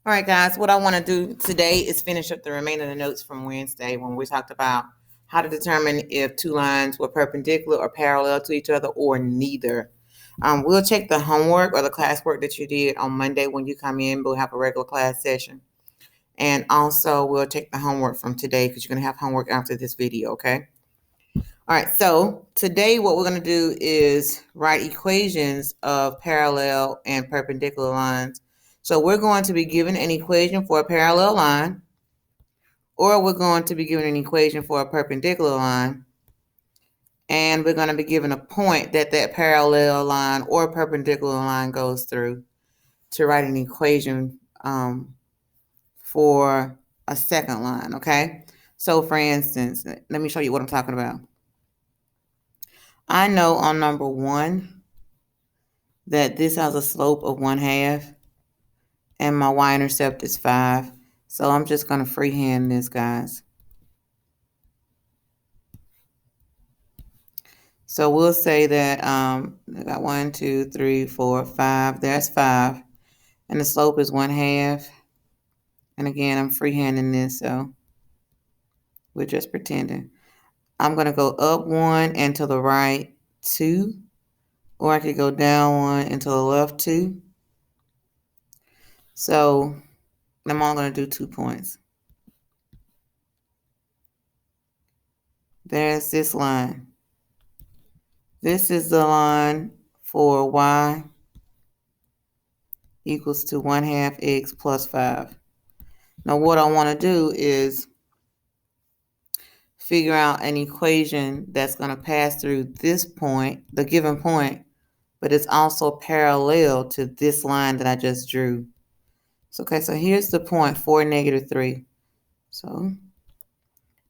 All right, guys, what I want to do today is finish up the remainder of the notes from Wednesday when we talked about how to determine if two lines were perpendicular or parallel to each other or neither. We'll check the homework or the classwork that you did on Monday when you come in. We'll have a regular class session. And also, we'll take the homework from today because you're going to have homework after this video, okay? All right, so today what we're going to do is write equations of parallel and perpendicular lines. So we're going to be given an equation for a parallel line, or we're going to be given an equation for a perpendicular line, and we're going to be given a point that that parallel line or perpendicular line goes through to write an equation for a second line, okay? So for instance, let me show you what I'm talking about. I know on number 1 that this has a slope of 1/2 and my y-intercept is 5. So I'm just going to freehand this, guys. So we'll say that I got 1, 2, 3, 4, 5. There's 5. And the slope is 1/2. And again, I'm freehanding this, so we're just pretending. I'm going to go up 1 and to the right 2. Or I could go down 1 and to the left 2. So I'm only going to do 2 points. There's this line. This is the line for y equals to 1/2 x plus 5. Now what I want to do is figure out an equation that's going to pass through this point, the given point, but it's also parallel to this line that I just drew. So, okay, so here's the point 4, -3. So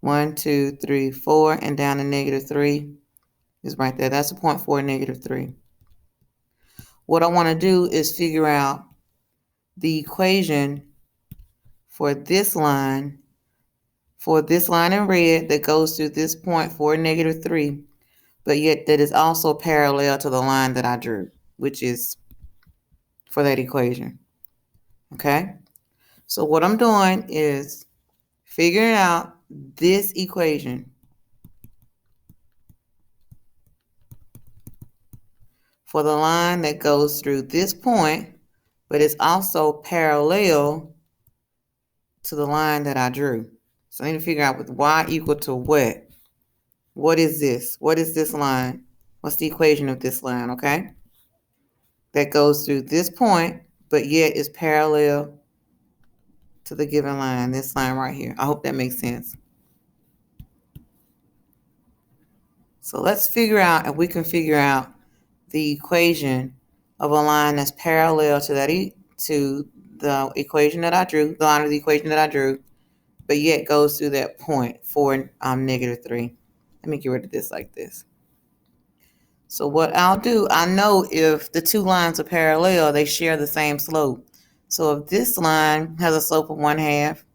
1, 2, 3, 4, and down to -3 is right there. That's the point 4, -3. What I want to do is figure out the equation for this line in red that goes through this point 4, -3, but yet that is also parallel to the line that I drew, which is for that equation. Okay? So what I'm doing is figuring out this equation for the line that goes through this point, but it's also parallel to the line that I drew. So I need to figure out with y equal to what? What is this? What is this line? What's the equation of this line, okay? That goes through this point, but yet is parallel to the given line, this line right here. I hope that makes sense. So let's figure out if we can figure out the equation of a line that's parallel to that to the equation that I drew, the line of the equation that I drew, but yet goes through that point 4, -3. Let me get rid of this like this. So what I'll do, I know if the two lines are parallel, they share the same slope. So if this line has a slope of 1/2,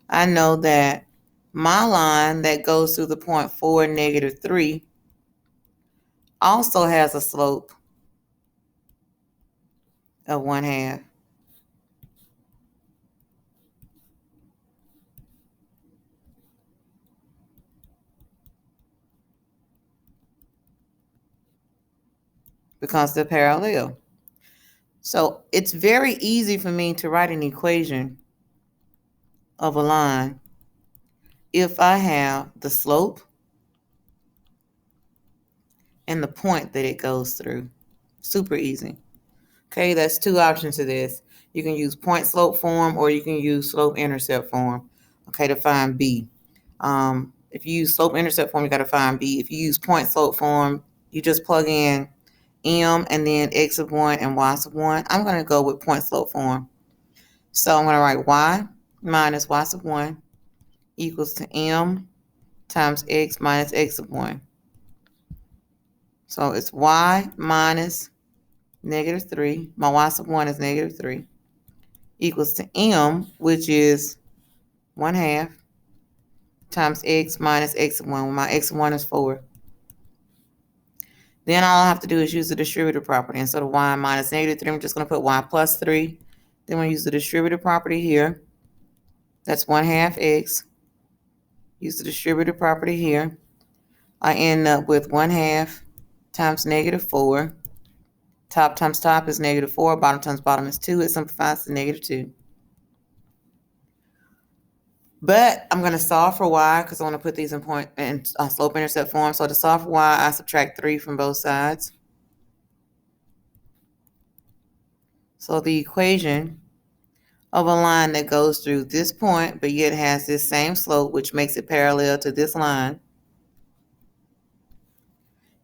I know that my line that goes through the point 4, -3 also has a slope of 1/2. Because they're parallel. So it's very easy for me to write an equation of a line if I have the slope and the point that it goes through. Super easy. Okay, that's two options to this. You can use point slope form or you can use slope intercept form, okay, to find B. If you use slope intercept form, you got to find B. If you use point slope form, you just plug in M and then X of 1 and Y sub 1. I'm going to go with point slope form. So I'm going to write Y minus Y sub 1 equals to M times X minus X sub 1. So it's Y minus -3. My Y sub 1 is -3. Equals to M, which is 1/2 times X minus X sub 1. My X sub 1 is 4. Then all I have to do is use the distributive property. Instead of Y minus -3, I'm just going to put Y plus 3 Then we'll use the distributive property here. That's 1/2 x. Use the distributive property here. I end up with 1/2 times -4. Top times top is -4. Bottom times bottom is 2. It simplifies to -2. But I'm going to solve for y because I want to put these in point and slope-intercept form. So to solve for y, I subtract 3 from both sides. So the equation of a line that goes through this point but yet has this same slope, which makes it parallel to this line,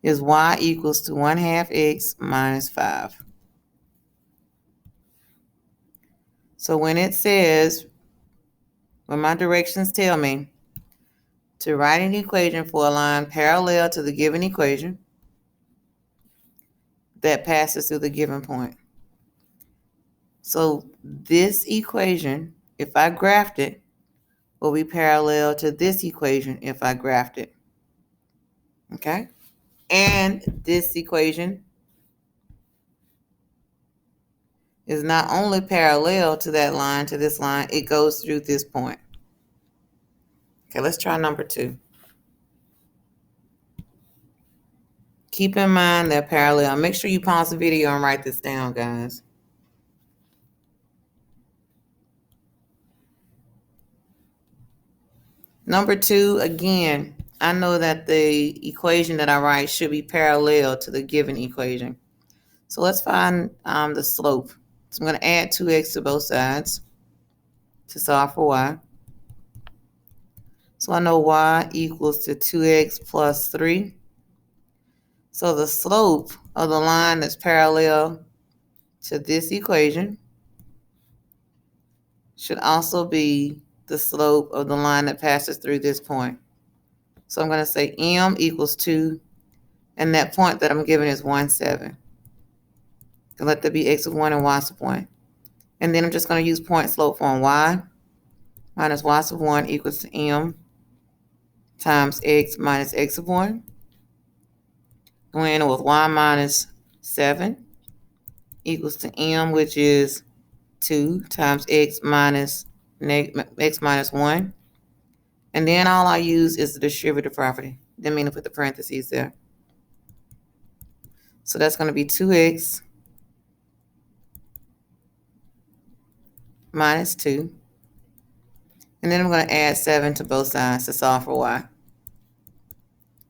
is y equals to 1/2 x minus 5. So when it says, when my directions tell me to write an equation for a line parallel to the given equation that passes through the given point. So this equation, if I graphed it, will be parallel to this equation if I graphed it. Okay? And this equation is not only parallel to that line, to this line, it goes through this point. Okay, let's try number 2. Keep in mind they're parallel. Make sure you pause the video and write this down, guys. Number 2, again, I know that the equation that I write should be parallel to the given equation. So let's find the slope. So I'm going to add 2x to both sides to solve for y. So I know y equals to 2x plus 3. So the slope of the line that's parallel to this equation should also be the slope of the line that passes through this point. So I'm going to say m equals 2, and that point that I'm giving is 1, 7. And let that be x of 1 and y sub 1. And then I'm just going to use point slope form. Y minus y sub 1 equals to m times x minus x of 1. Going in with y minus 7 equals to m, which is 2 times x minus 1. And then all I use is the distributive property. Didn't mean to put the parentheses there. So that's going to be 2x minus 2. And then I'm going to add 7 to both sides to solve for y.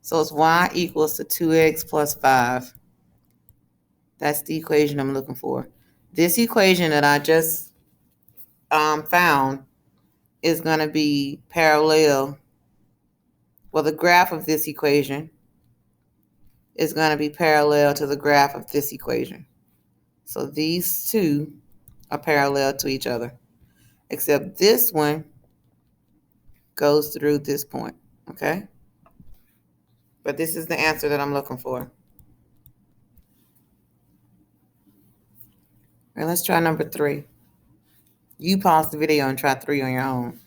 So it's y equals to 2x plus 5. That's the equation I'm looking for. This equation that I just found is going to be parallel. Well, the graph of this equation is going to be parallel to the graph of this equation. So these two are parallel to each other, except this one goes through this point, okay? But this is the answer that I'm looking for. All right, let's try number 3. You pause the video and try 3 on your own.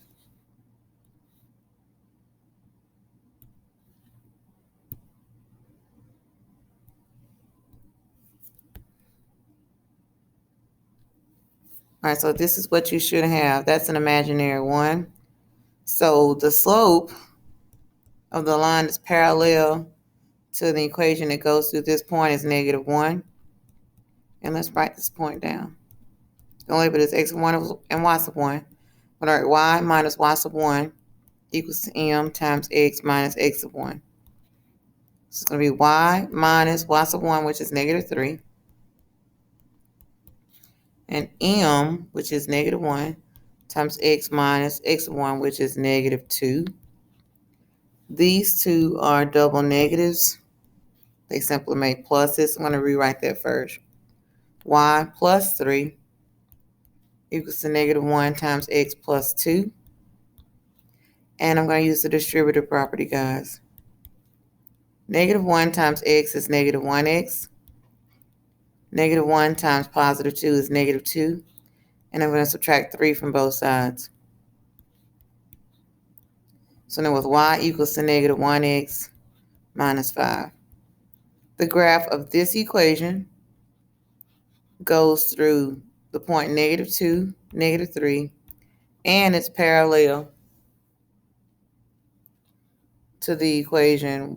All right, so this is what you should have. That's an imaginary 1. So the slope of the line that's parallel to the equation that goes through this point is -1. And let's write this point down. The label is x of 1 and y sub 1. But all right, y minus y sub 1 equals to m times x minus x sub 1. So it's going to be y minus y sub 1, which is -3. And m, which is -1, times x minus x sub 1, which is -2. These two are double negatives. They simply make pluses. I'm going to rewrite that first. Y plus 3 equals to -1 times x plus 2. And I'm going to use the distributive property, guys. -1 times x is -1x. -1 times +2 is -2. And I'm going to subtract 3 from both sides. So then with y equals to -1x minus 5. The graph of this equation goes through the point -2, -3, and it's parallel to the equation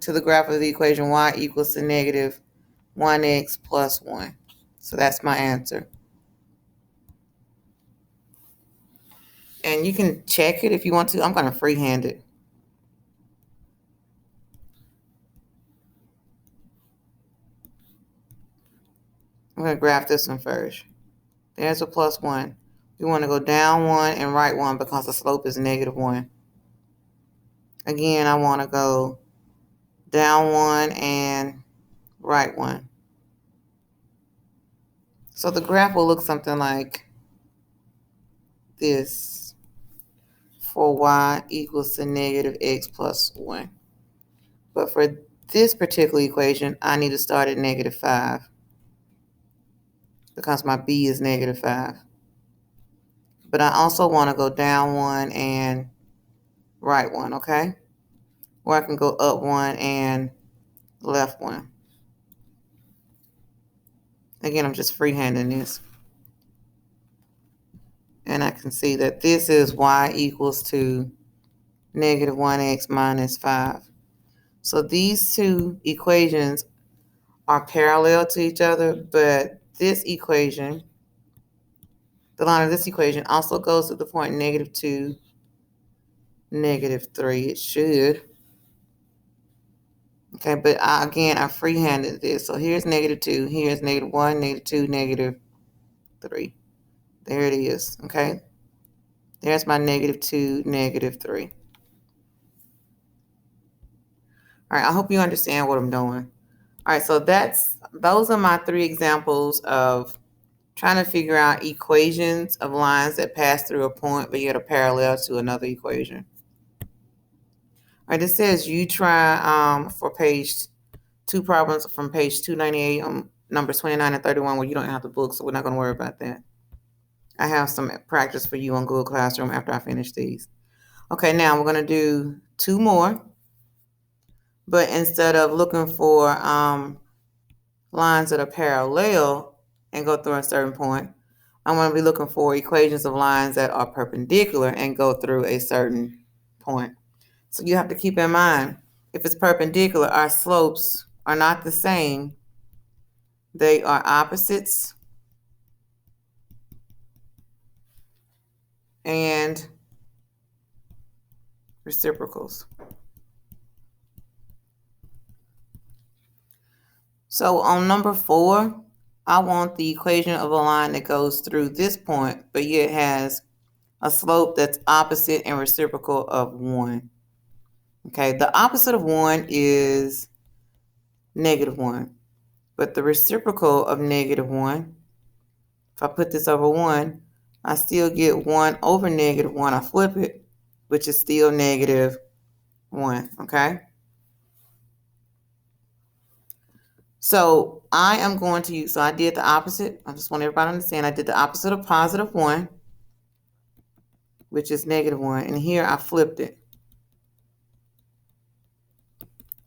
to the graph of the equation y equals to -1x plus 1. So that's my answer. And you can check it if you want to. I'm going to freehand it. I'm going to graph this one first. There's a plus 1. We want to go down 1 and right 1 because the slope is -1. Again, I want to go down 1 and right 1. So the graph will look something like this for y equals to -x plus 1. But for this particular equation, I need to start at -5 because my b is -5. But I also want to go down 1 and right 1, okay? Or I can go up 1 and left 1. Again, I'm just freehanding this. And I can see that this is y equals to -1x minus 5. So these two equations are parallel to each other, but this equation, the line of this equation, also goes to the point -2, -3. It should. Okay, but again, I freehanded this. So here's -2, here's -1, -2, -3. There it is, okay? There's my -2, -3. All right, I hope you understand what I'm doing. All right, so those are my 3 examples of trying to figure out equations of lines that pass through a point but yet are parallel to another equation. All right, this says you try for page 2 problems from page 298 on numbers 29 and 31 where you don't have the book, so we're not going to worry about that. I have some practice for you on Google Classroom after I finish these. Okay, now we're going to do 2 more. But instead of looking for lines that are parallel and go through a certain point, I'm going to be looking for equations of lines that are perpendicular and go through a certain point. So you have to keep in mind, if it's perpendicular, our slopes are not the same. They are opposites and reciprocals. So on number 4, I want the equation of a line that goes through this point, but yet has a slope that's opposite and reciprocal of 1. Okay, the opposite of 1 is -1, but the reciprocal of -1, if I put this over 1, I still get 1 over -1. I flip it, which is still -1, okay? So I am going to use, so I did the opposite. I just want everybody to understand I did the opposite of +1, which is -1, and here I flipped it.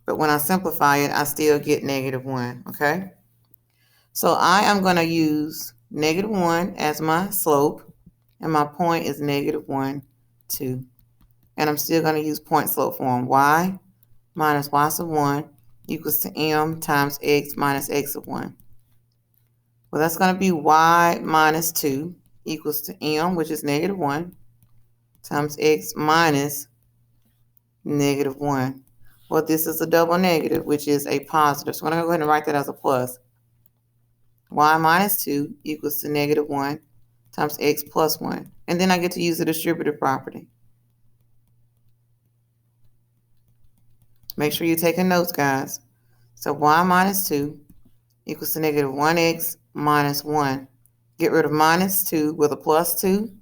But when I simplify it, I still get -1, okay? So I am going to use -1 as my slope, and my point is -1, 2. And I'm still going to use point slope form. Y minus y sub 1 equals to m times x minus x of 1. Well, that's going to be y minus 2 equals to m, which is -1, times x minus -1. Well, this is a double negative, which is a positive. So I'm going to go ahead and write that as a plus. Y minus 2 equals to -1 times x plus 1. And then I get to use the distributive property. Make sure you're taking notes, guys. So y minus 2 equals to -1x minus 1. Get rid of minus 2 with a plus 2.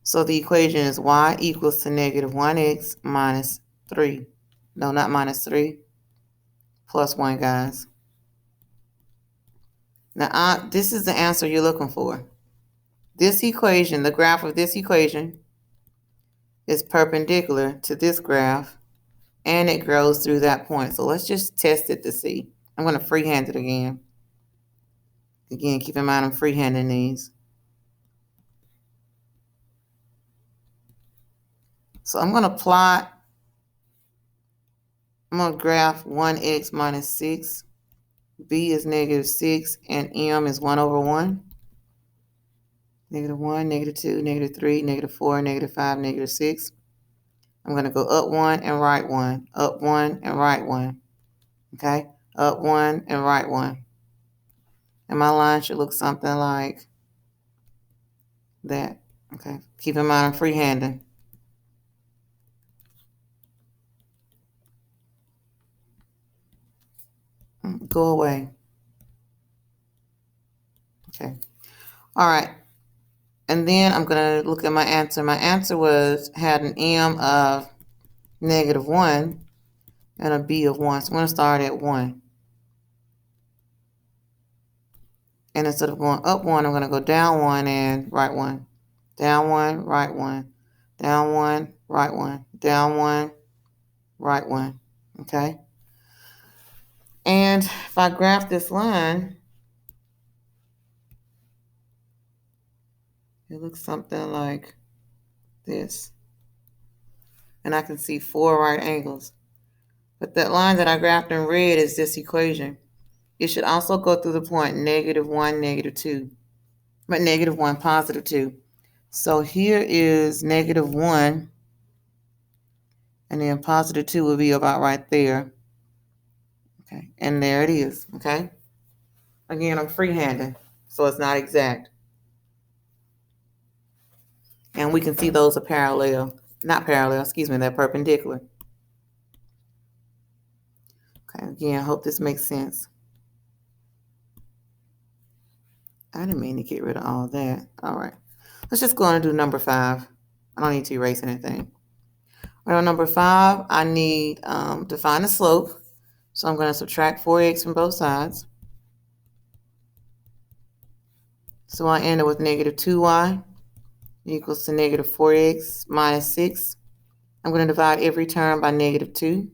So the equation is y equals to -1x minus 3. No, not minus 3. Plus 1, guys. Now, this is the answer you're looking for. This equation, the graph of this equation, is perpendicular to this graph, and it grows through that point. So let's just test it to see. I'm going to freehand it again. Again, keep in mind I'm freehanding these. So I'm going to plot, I'm going to graph 1x minus 6. B is negative 6, and M is 1 over 1. Negative 1, negative 2, negative 3, negative 4, negative 5, negative 6. I'm going to go up 1 and right 1, up 1 and right 1. Okay? Up 1 and right 1. And my line should look something like that. Okay? Keep in mind I'm freehanding. Go away. Okay. All right. And then I'm going to look at my answer. My answer had an M of negative 1 and a B of 1. So I'm going to start at 1. And instead of going up 1, I'm going to go down 1 and right 1. Down 1, right 1. Down 1, right 1. Down 1, right 1. Okay? And if I graph this line, it looks something like this. And I can see 4 right angles. But that line that I graphed in red is this equation. It should also go through the point negative 1, negative 2. But negative 1, positive 2. So here is negative 1. And then positive 2 will be about right there. Okay, and there it is. Okay. Again, I'm freehanding, so it's not exact. And we can see those are parallel. Not parallel, excuse me, they're perpendicular. Okay, again, I hope this makes sense. I didn't mean to get rid of all that. All right. Let's just go on and do number 5. I don't need to erase anything. All right, on number 5, I need to find the slope. So I'm going to subtract 4x from both sides. So I end up with negative 2y equals to negative 4x minus 6. I'm going to divide every term by negative 2.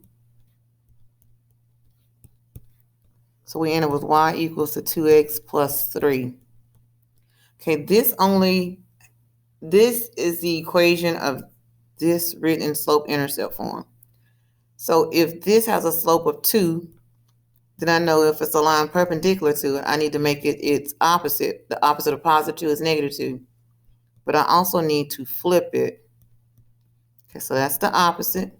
So we end up with y equals to 2x plus 3. Okay, this is the equation of this written in slope-intercept form. So if this has a slope of 2, then I know if it's a line perpendicular to it, I need to make it its opposite. The opposite of positive 2 is negative 2. But I also need to flip it. Okay, so that's the opposite.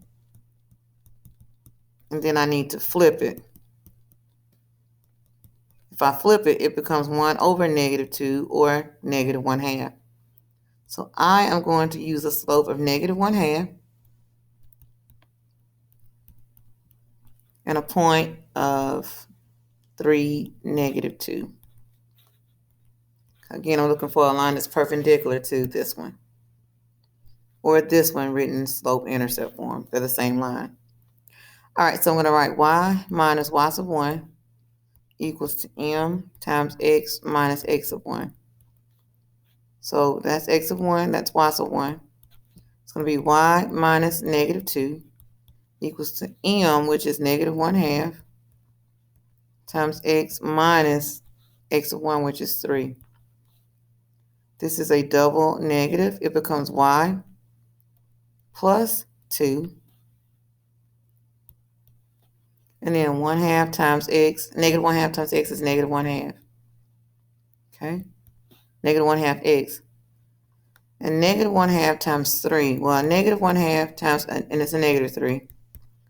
And then I need to flip it. If I flip it, it becomes 1 over negative 2 or negative 1/2. So I am going to use a slope of negative 1/2 and a point of 3, negative 2. Again, I'm looking for a line that's perpendicular to this one. Or this one written in slope-intercept form. They're the same line. All right, so I'm going to write y minus y sub 1 equals to m times x minus x sub 1. So that's x sub 1, that's y sub 1. It's going to be y minus negative 2 equals to m, which is negative 1/2, times x minus x sub 1, which is 3. This is a double negative. It becomes y plus 2. And then 1/2 times x. Negative 1/2 times x is negative 1/2. Okay? Negative 1/2 x. And negative 1/2 times 3. Well, negative 1/2 times, and it's a negative 3.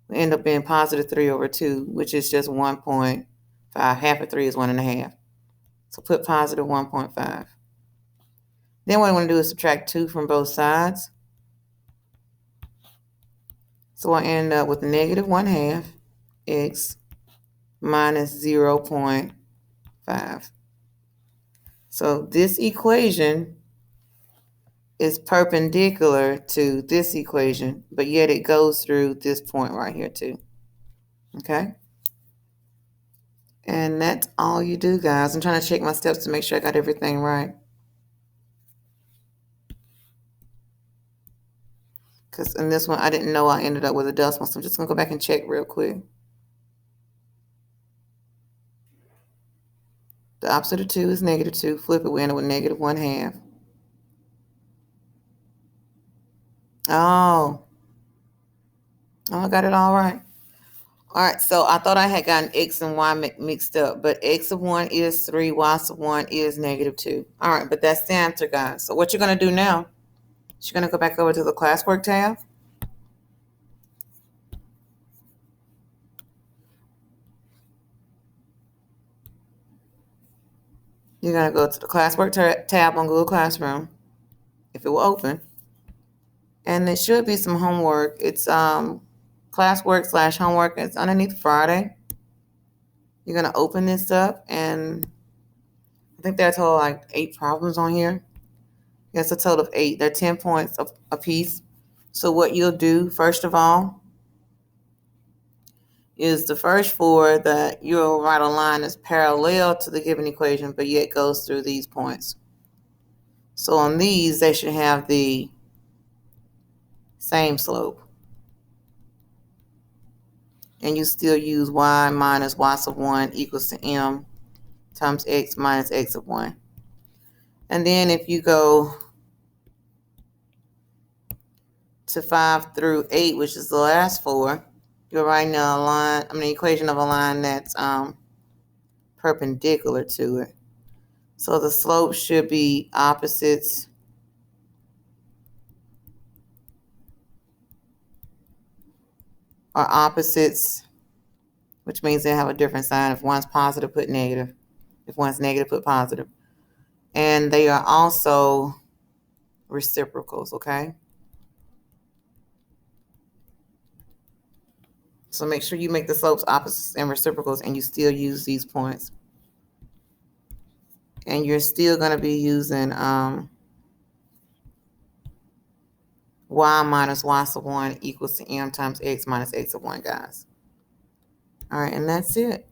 We end up being positive 3 over 2, which is just 1.5. Half of 3 is 1.5. So put positive 1.5. Then what I want to do is subtract 2 from both sides. So I end up with negative 1/2 x minus 0.5. So this equation is perpendicular to this equation, but yet it goes through this point right here too. Okay? And that's all you do, guys. I'm trying to check my steps to make sure I got everything right. Because in this one, I didn't know I ended up with a decimal, so I'm just going to go back and check real quick. The opposite of 2 is -2. Flip it, we end up with -1/2. Oh, I got it all right. All right, so I thought I had gotten x and y mixed up, but x of 1 is 3, y of 1 is -2. All right, but that's the answer, guys. So what you're going to do now, you're going to go back over to the classwork tab. You're going to go to the classwork tab on Google Classroom, if it will open. And there should be some homework. It's classwork/homework. It's underneath Friday. You're going to open this up, and I think there are a total like 8 problems on here. It's a total of 8. They're 10 points a piece. So what you'll do, first of all, is the first 4 that you'll write a line that's parallel to the given equation, but yet goes through these points. So on these, they should have the same slope. And you still use y minus y sub 1 equals to m times x minus x of 1. And then if you go to 5 through 8, which is the last 4, you're writing an equation of a line that's perpendicular to it. So the slope should be opposites or opposites, which means they have a different sign. If one's positive, put negative. If one's negative, put positive. And they are also reciprocals, okay? So make sure you make the slopes opposites and reciprocals, and you still use these points. And you're still going to be using y minus y sub 1 equals to m times x minus x of 1, guys. All right, and that's it.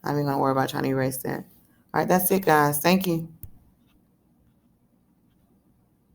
I'm not even going to worry about trying to erase that. All right, that's it, guys. Thank you.